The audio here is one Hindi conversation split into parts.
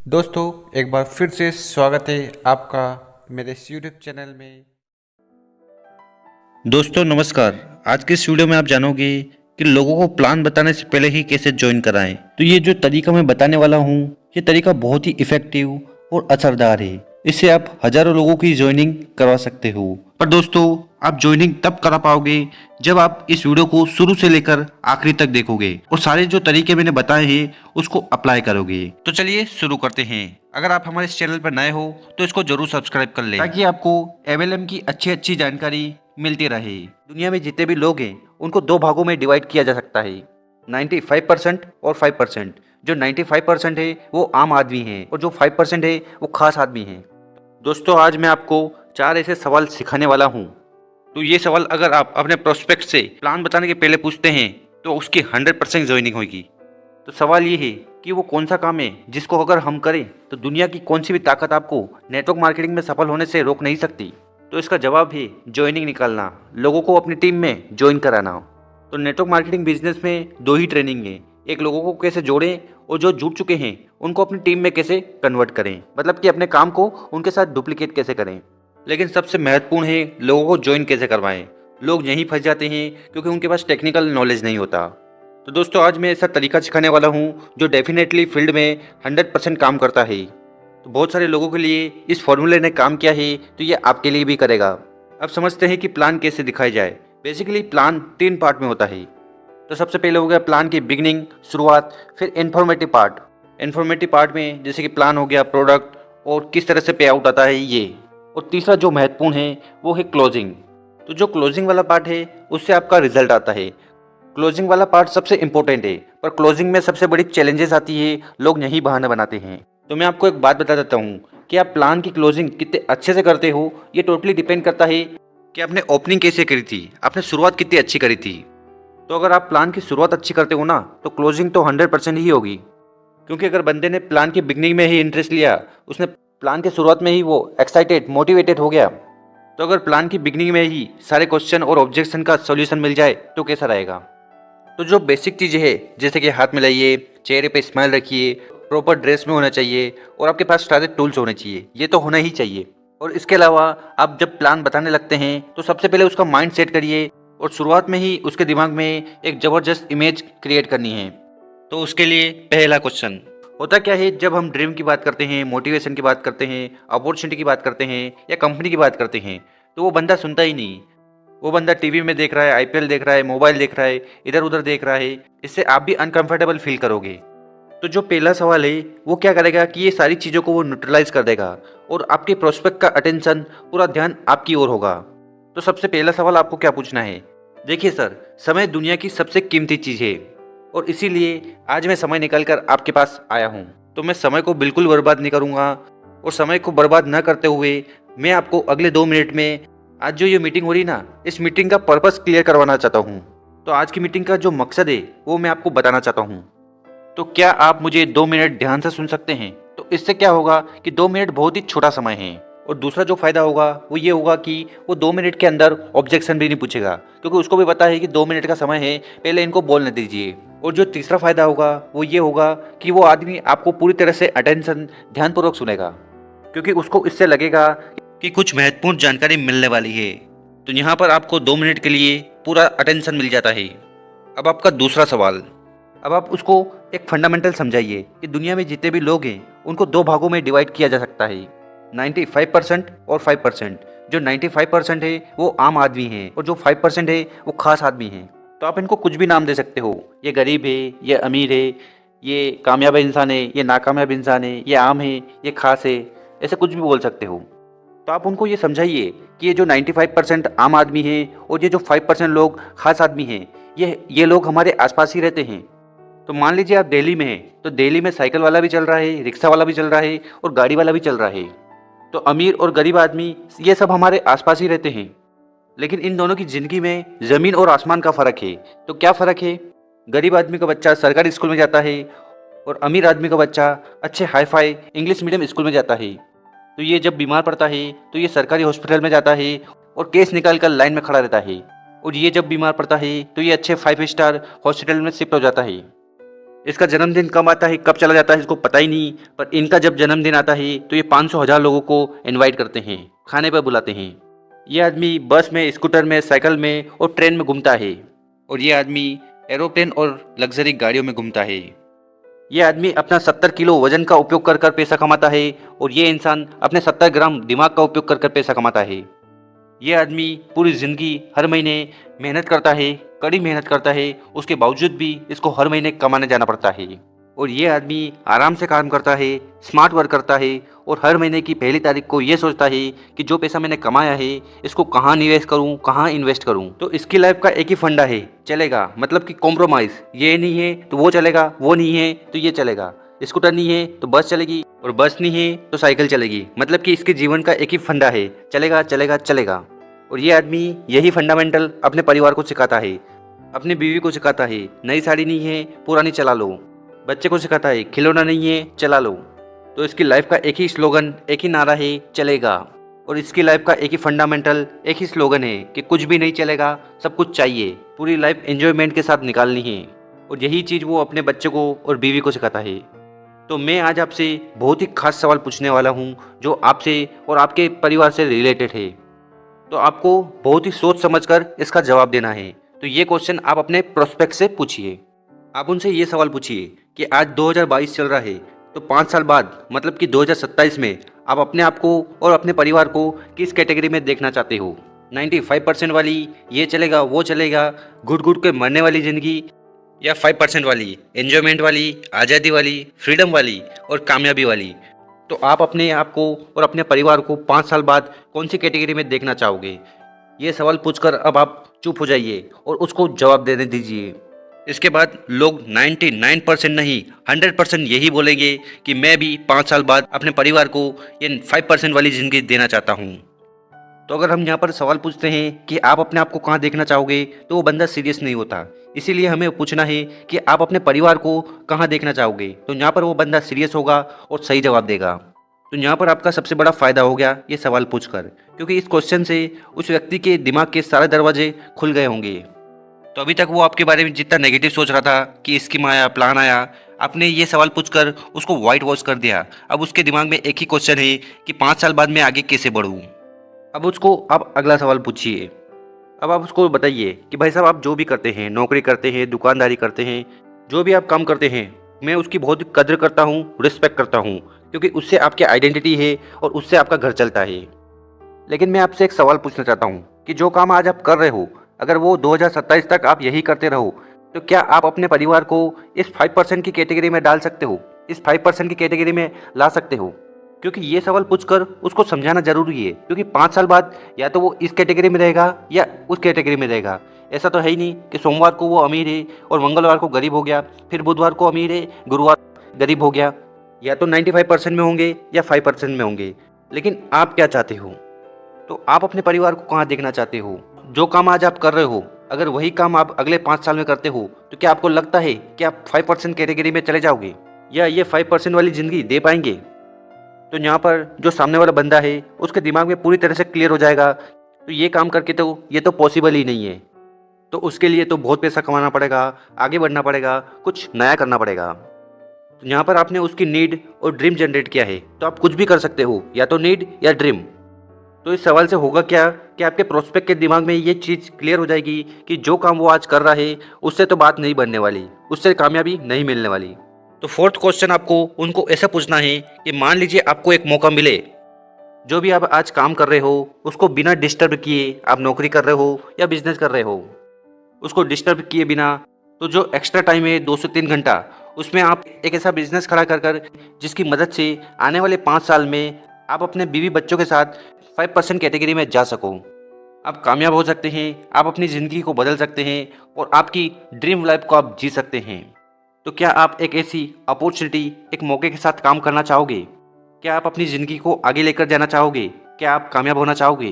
दोस्तों एक बार फिर से स्वागत है आपका मेरे इस यूट्यूब चैनल में। दोस्तों नमस्कार। आज के इस वीडियो में आप जानोगे कि लोगों को प्लान बताने से पहले ही कैसे ज्वाइन कराएं। तो ये जो तरीका मैं बताने वाला हूँ, ये तरीका बहुत ही इफेक्टिव और असरदार है। इससे आप हजारों लोगों की ज्वाइनिंग करवा सकते हो। पर दोस्तों, आप ज्वाइनिंग तब करा पाओगे जब आप इस वीडियो को शुरू से लेकर आखिरी तक देखोगे और सारे जो तरीके मैंने बताए हैं उसको अप्लाई करोगे। तो चलिए शुरू करते हैं। अगर आप हमारे इस चैनल पर नए हो तो इसको जरूर सब्सक्राइब कर लें ताकि आपको एमएलएम की अच्छी जानकारी मिलती रहे। दुनिया में जितने भी लोग हैं उनको दो भागों में डिवाइड किया जा सकता है, 95% और 5%। जो 95% है वो आम आदमी है और जो 5% है वो खास आदमी है। दोस्तों, आज मैं आपको 4 ऐसे सवाल सिखाने वाला हूँ। तो ये सवाल अगर आप अपने प्रोस्पेक्ट से प्लान बताने के पहले पूछते हैं तो उसकी 100% ज्वाइनिंग होगी। तो सवाल ये है कि वो कौन सा काम है जिसको अगर हम करें तो दुनिया की कौन सी भी ताकत आपको नेटवर्क मार्केटिंग में सफल होने से रोक नहीं सकती। तो इसका जवाब है ज्वाइनिंग निकालना, लोगों को अपनी टीम में ज्वाइन कराना। तो नेटवर्क मार्केटिंग बिजनेस में 2 ही ट्रेनिंग है, एक लोगों को कैसे जोड़ें और जो जुड़ चुके हैं उनको अपनी टीम में कैसे कन्वर्ट करें, मतलब कि अपने काम को उनके साथ डुप्लीकेट कैसे करें। लेकिन सबसे महत्वपूर्ण है लोगों को ज्वाइन कैसे करवाएं। लोग यहीं फंस जाते हैं क्योंकि उनके पास टेक्निकल नॉलेज नहीं होता। तो दोस्तों, आज मैं ऐसा तरीका सिखाने वाला हूँ जो डेफिनेटली फील्ड में 100% काम करता है। तो बहुत सारे लोगों के लिए इस फॉर्मूले ने काम किया है, तो ये आपके लिए भी करेगा। अब समझते हैं कि प्लान कैसे दिखाया जाए। बेसिकली प्लान 3 पार्ट में होता है। तो सबसे पहले हो गया प्लान की बिगनिंग, शुरुआत, फिर इन्फॉर्मेटिव पार्ट। इन्फॉर्मेटिव पार्ट में जैसे कि प्लान हो गया, प्रोडक्ट और किस तरह से पे आउट आता है ये। और तीसरा जो महत्वपूर्ण है वो है क्लोजिंग। तो जो क्लोजिंग वाला पार्ट है उससे आपका रिजल्ट आता है। क्लोजिंग वाला पार्ट सबसे इंपॉर्टेंट है, पर क्लोजिंग में सबसे बड़ी चैलेंजेस आती है, लोग यही बहाने बनाते हैं। तो मैं आपको एक बात बता देता हूँ कि आप प्लान की क्लोजिंग कितने अच्छे से करते हो ये टोटली डिपेंड करता है कि आपने ओपनिंग कैसे करी थी, आपने शुरुआत कितनी अच्छी करी थी। तो अगर आप प्लान की शुरुआत अच्छी करते हो ना तो क्लोजिंग तो 100% ही होगी। क्योंकि अगर बंदे ने प्लान की बिगनिंग में ही इंटरेस्ट लिया, उसने प्लान के शुरुआत में ही वो एक्साइटेड मोटिवेटेड हो गया, तो अगर प्लान की बिगनिंग में ही सारे क्वेश्चन और ऑब्जेक्शन का सॉल्यूशन मिल जाए तो कैसा रहेगा। तो जो बेसिक चीज़ें है जैसे कि हाथ मिलाइए, चेहरे पे स्माइल रखिए, प्रॉपर ड्रेस में होना चाहिए और आपके पास सारे टूल्स होने चाहिए, ये तो होना ही चाहिए। और इसके अलावा आप जब प्लान बताने लगते हैं तो सबसे पहले उसका माइंड सेट करिए और शुरुआत में ही उसके दिमाग में एक ज़बरदस्त इमेज क्रिएट करनी है। तो उसके लिए पहला क्वेश्चन होता क्या है, जब हम ड्रीम की बात करते हैं, मोटिवेशन की बात करते हैं, अपॉर्चुनिटी की बात करते हैं या कंपनी की बात करते हैं, तो वो बंदा सुनता ही नहीं। वो बंदा टीवी में देख रहा है, आईपीएल देख रहा है, मोबाइल देख रहा है, इधर उधर देख रहा है। इससे आप भी अनकंफर्टेबल फील करोगे। तो जो पहला सवाल है वो क्या करेगा कि ये सारी चीज़ों को वो न्यूट्रलाइज कर देगा और आपके प्रोस्पेक्ट का अटेंशन, पूरा ध्यान आपकी ओर होगा। तो सबसे पहला सवाल आपको क्या पूछना है, देखिए सर, समय दुनिया की सबसे कीमती चीज़ है और इसीलिए आज मैं समय निकाल कर आपके पास आया हूँ। तो मैं समय को बिल्कुल बर्बाद नहीं करूँगा और समय को बर्बाद न करते हुए मैं आपको अगले 2 मिनट में आज जो ये मीटिंग हो रही ना, इस मीटिंग का पर्पस क्लियर करवाना चाहता हूँ। तो आज की मीटिंग का जो मकसद है वो मैं आपको बताना चाहता हूँ। तो क्या आप मुझे 2 मिनट ध्यान से सुन सकते हैं। तो इससे क्या होगा कि 2 मिनट बहुत ही छोटा समय है और दूसरा जो फायदा होगा वो ये होगा कि वो 2 मिनट के अंदर ऑब्जेक्शन भी नहीं पूछेगा, क्योंकि उसको भी पता है कि 2 मिनट का समय है, पहले इनको बोलने दीजिए। और जो तीसरा फायदा होगा वो ये होगा कि वो आदमी आपको पूरी तरह से अटेंशन ध्यानपूर्वक सुनेगा, क्योंकि उसको इससे लगेगा कि कुछ महत्वपूर्ण जानकारी मिलने वाली है। तो यहाँ पर आपको 2 मिनट के लिए पूरा अटेंशन मिल जाता है। अब आपका दूसरा सवाल, अब आप उसको एक फंडामेंटल समझाइए कि दुनिया में जितने भी लोग हैं उनको 2 भागों में डिवाइड किया जा सकता है, 95% और 5%। जो 95% है वो आम आदमी है और जो 5% है वो खास आदमी है। तो आप इनको कुछ भी नाम दे सकते हो, ये गरीब है, ये अमीर है, ये कामयाब इंसान है, ये नाकामयाब इंसान है, ये आम है, ये खास है, ऐसे कुछ भी बोल सकते हो। तो आप उनको ये समझाइए कि ये जो 95% आम आदमी है और ये जो 5% लोग खास आदमी हैं, ये लोग हमारे आसपास ही रहते हैं। तो मान लीजिए आप दिल्ली में हैं, तो दिल्ली में साइकिल वाला भी चल रहा है, रिक्शा वाला भी चल रहा है और गाड़ी वाला भी चल रहा है। तो अमीर और गरीब आदमी ये सब हमारे आसपास ही रहते हैं, लेकिन इन दोनों की ज़िंदगी में ज़मीन और आसमान का फ़र्क है। तो क्या फ़र्क है, गरीब आदमी का बच्चा सरकारी स्कूल में जाता है और अमीर आदमी का बच्चा अच्छे hi fi English medium school में जाता है। तो ये जब बीमार पड़ता है तो ये सरकारी हॉस्पिटल में जाता है और केस निकाल कर लाइन में खड़ा रहता है, और ये जब बीमार पड़ता है तो ये अच्छे 5 स्टार हॉस्पिटल में शिफ्ट हो जाता है। इसका जन्मदिन कब आता है कब चला जाता है इसको पता ही नहीं, पर इनका जब जन्मदिन आता है तो ये 500,000 लोगों को इनवाइट करते हैं, खाने पर बुलाते हैं। ये आदमी बस में, स्कूटर में, साइकिल में और ट्रेन में घूमता है, और ये आदमी एरोप्लेन और लग्जरी गाड़ियों में घूमता है। ये आदमी अपना 70 किलो वजन का उपयोग कर कर पैसा कमाता है, और ये इंसान अपने 70 ग्राम दिमाग का उपयोग कर कर पैसा कमाता है। ये आदमी पूरी ज़िंदगी हर महीने मेहनत करता है, कड़ी मेहनत करता है, उसके बावजूद भी इसको हर महीने कमाने जाना पड़ता है। और ये आदमी आराम से काम करता है, स्मार्ट वर्क करता है, और हर महीने की पहली तारीख को ये सोचता है कि जो पैसा मैंने कमाया है इसको कहाँ निवेश करूँ, कहाँ इन्वेस्ट करूँ। तो इसकी लाइफ का एक ही फंडा है, चलेगा, मतलब कि कॉम्प्रोमाइज़। ये नहीं है तो वो चलेगा, वो नहीं है तो ये चलेगा। स्कूटर नहीं है तो बस चलेगी, और बस नहीं है तो साइकिल चलेगी। मतलब कि इसके जीवन का एक ही फंडा है, चलेगा चलेगा चलेगा। और ये आदमी यही फंडामेंटल अपने परिवार को सिखाता है, अपनी बीवी को सिखाता है, नई साड़ी नहीं है पुरानी चला लो। बच्चे को सिखाता है, खिलौना नहीं है चला लो। तो इसकी लाइफ का एक ही स्लोगन, एक ही नारा है, चलेगा। और इसकी लाइफ का एक ही फंडामेंटल, एक ही स्लोगन है कि कुछ भी नहीं चलेगा, सब कुछ चाहिए। पूरी लाइफ एंजॉयमेंट के साथ निकालनी है, और यही चीज़ वो अपने बच्चे को और बीवी को सिखाता है। तो मैं आज आपसे बहुत ही खास सवाल पूछने वाला हूँ जो आपसे और आपके परिवार से रिलेटेड है। तो आपको बहुत ही सोच समझकर इसका जवाब देना है। तो ये क्वेश्चन आप अपने प्रोस्पेक्ट से पूछिए। आप उनसे ये सवाल पूछिए कि आज 2022 चल रहा है, तो 5 साल बाद मतलब कि 2027 में आप अपने आप को और अपने परिवार को किस कैटेगरी में देखना चाहते हो? 95% वाली, ये चलेगा वो चलेगा, घुट घुट के मरने वाली ज़िंदगी, या 5% वाली, एन्जॉयमेंट वाली, आज़ादी वाली, फ्रीडम वाली और कामयाबी वाली? तो आप अपने आप को और अपने परिवार को 5 साल बाद कौन सी कैटेगरी में देखना चाहोगे? ये सवाल पूछकर अब आप चुप हो जाइए और उसको जवाब देने दीजिए। इसके बाद लोग 99% नहीं 100% यही बोलेंगे कि मैं भी 5 साल बाद अपने परिवार को ये 5% वाली ज़िंदगी देना चाहता हूँ। तो अगर हम यहाँ पर सवाल पूछते हैं कि आप अपने आप को कहाँ देखना चाहोगे, तो वो बंदा सीरियस नहीं होता। इसीलिए हमें पूछना है कि आप अपने परिवार को कहाँ देखना चाहोगे, तो यहाँ पर वो बंदा सीरियस होगा और सही जवाब देगा। तो यहाँ पर आपका सबसे बड़ा फ़ायदा हो गया ये सवाल पूछकर, क्योंकि इस क्वेश्चन से उस व्यक्ति के दिमाग के सारे दरवाजे खुल गए होंगे। तो अभी तक वो आपके बारे में जितना नेगेटिव सोच रहा था कि स्कीम आया, प्लान आया, आपने ये सवाल पूछकर उसको वाइट वॉश कर दिया। अब उसके दिमाग में एक ही क्वेश्चन है कि 5 साल बाद मैं आगे कैसे बढ़ूँ। अब उसको आप अगला सवाल पूछिए। अब आप उसको बताइए कि भाई साहब आप जो भी करते हैं, नौकरी करते हैं, दुकानदारी करते हैं, जो भी आप काम करते हैं, मैं उसकी बहुत कद्र करता हूँ, रिस्पेक्ट करता हूँ, क्योंकि उससे आपकी आइडेंटिटी है और उससे आपका घर चलता है। लेकिन मैं आपसे एक सवाल पूछना चाहता हूँ कि जो काम आज आप कर रहे हो, अगर वो 2027 तक आप यही करते रहो, तो क्या आप अपने परिवार को इस 5% की कैटेगरी में डाल सकते हो, इस 5% की कैटेगरी में ला सकते हो? क्योंकि ये सवाल पूछकर उसको समझाना जरूरी है, क्योंकि 5 साल बाद या तो वो इस कैटेगरी में रहेगा या उस कैटेगरी में रहेगा। ऐसा तो है ही नहीं कि सोमवार को वो अमीर है और मंगलवार को गरीब हो गया, फिर बुधवार को अमीर है, गुरुवार गरीब हो गया। या तो 95% में होंगे या 5% में होंगे। लेकिन आप क्या चाहते हो? तो आप अपने परिवार को कहाँ देखना चाहते हो? जो काम आज आप कर रहे हो, अगर वही काम आप अगले 5 साल में करते हो, तो क्या आपको लगता है कि आप 5% कैटेगरी में चले जाओगे या ये 5% वाली ज़िंदगी दे पाएंगे? तो यहाँ पर जो सामने वाला बंदा है उसके दिमाग में पूरी तरह से क्लियर हो जाएगा, तो ये काम करके तो ये तो पॉसिबल ही नहीं है। तो उसके लिए तो बहुत पैसा कमाना पड़ेगा, आगे बढ़ना पड़ेगा, कुछ नया करना पड़ेगा। तो यहाँ पर आपने उसकी नीड और ड्रीम जनरेट किया है, तो आप कुछ भी कर सकते हो, या तो नीड या ड्रीम। तो इस सवाल से होगा क्या कि आपके प्रोस्पेक्ट के दिमाग में ये चीज़ क्लियर हो जाएगी कि जो काम वो आज कर रहा है उससे तो बात नहीं बनने वाली, उससे कामयाबी नहीं मिलने वाली। तो फोर्थ क्वेश्चन आपको उनको ऐसा पूछना है कि मान लीजिए आपको एक मौका मिले, जो भी आप आज काम कर रहे हो उसको बिना डिस्टर्ब किए, आप नौकरी कर रहे हो या बिजनेस कर रहे हो, उसको डिस्टर्ब किए बिना, तो जो एक्स्ट्रा टाइम है 2 से 3 घंटा, उसमें आप एक ऐसा बिजनेस खड़ा कर कर जिसकी मदद से आने वाले 5 साल में आप अपने बीवी बच्चों के साथ 5% कैटेगरी में जा सको। आप कामयाब हो सकते हैं, आप अपनी ज़िंदगी को बदल सकते हैं और आपकी ड्रीम लाइफ को आप जी सकते हैं। तो क्या आप एक ऐसी अपॉर्चुनिटी, एक मौके के साथ काम करना चाहोगे? क्या आप अपनी ज़िंदगी को आगे लेकर जाना चाहोगे? क्या आप कामयाब होना चाहोगे?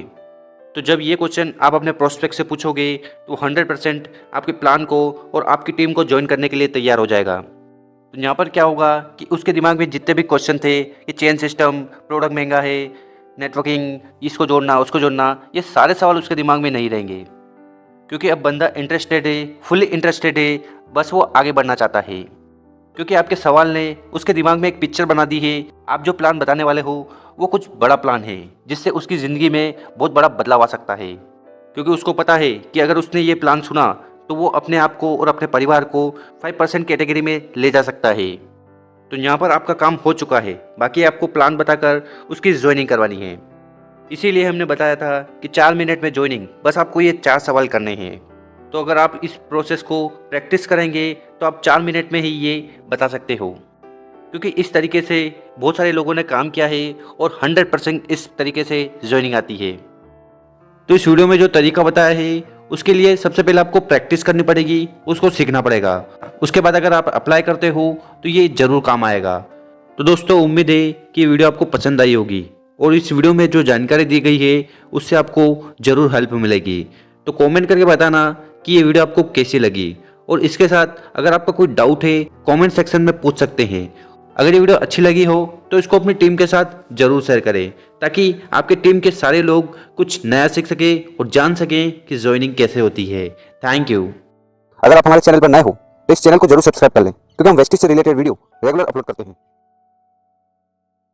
तो जब ये क्वेश्चन आप अपने प्रोस्पेक्ट से पूछोगे तो 100% आपके प्लान को और आपकी टीम को ज्वाइन करने के लिए तैयार हो जाएगा। तो यहाँ पर क्या होगा कि उसके दिमाग में जितने भी क्वेश्चन थे कि चेन सिस्टम, प्रोडक्ट महंगा है, नेटवर्किंग, इसको जोड़ना उसको जोड़ना, ये सारे सवाल उसके दिमाग में नहीं रहेंगे, क्योंकि अब बंदा इंटरेस्टेड है, फुली इंटरेस्टेड है, बस वो आगे बढ़ना चाहता है। क्योंकि आपके सवाल ने उसके दिमाग में एक पिक्चर बना दी है। आप जो प्लान बताने वाले हो वो कुछ बड़ा प्लान है, जिससे उसकी ज़िंदगी में बहुत बड़ा बदलाव आ सकता है। क्योंकि उसको पता है कि अगर उसने ये प्लान सुना तो वो अपने आप को और अपने परिवार को 5% कैटेगरी में ले जा सकता है। तो यहाँ पर आपका काम हो चुका है, बाकी आपको प्लान बताकर उसकी ज्वाइनिंग करवानी है। इसीलिए हमने बताया था कि 4 मिनट में ज्वाइनिंग, बस आपको ये 4 सवाल करने हैं। तो अगर आप इस प्रोसेस को प्रैक्टिस करेंगे तो आप 4 मिनट में ही ये बता सकते हो। क्योंकि इस तरीके से बहुत सारे लोगों ने काम किया है और 100% इस तरीके से ज्वाइनिंग आती है। तो इस वीडियो में जो तरीका बताया है उसके लिए सबसे पहले आपको प्रैक्टिस करनी पड़ेगी, उसको सीखना पड़ेगा। उसके बाद अगर आप अप्लाई करते हो तो ये ज़रूर काम आएगा। तो दोस्तों, उम्मीद है कि ये वीडियो आपको पसंद आई होगी और इस वीडियो में जो जानकारी दी गई है उससे आपको ज़रूर हेल्प मिलेगी। तो कमेंट करके बताना कि ये वीडियो आपको कैसी लगी, और इसके साथ अगर आपका कोई डाउट है कमेंट सेक्शन में पूछ सकते हैं। अगर ये वीडियो अच्छी लगी हो तो इसको अपनी टीम के साथ जरूर शेयर करें, ताकि आपके टीम के सारे लोग कुछ नया सीख सके और जान सकें कि ज्वाइनिंग कैसे होती है। Thank you. अगर आप हमारे चैनल पर नए हो तो इस चैनल को जरूर सब्सक्राइब कर लें, क्योंकि हम वेस्टिज से रिलेटेड वीडियो रेगुलर अपलोड करते हैं।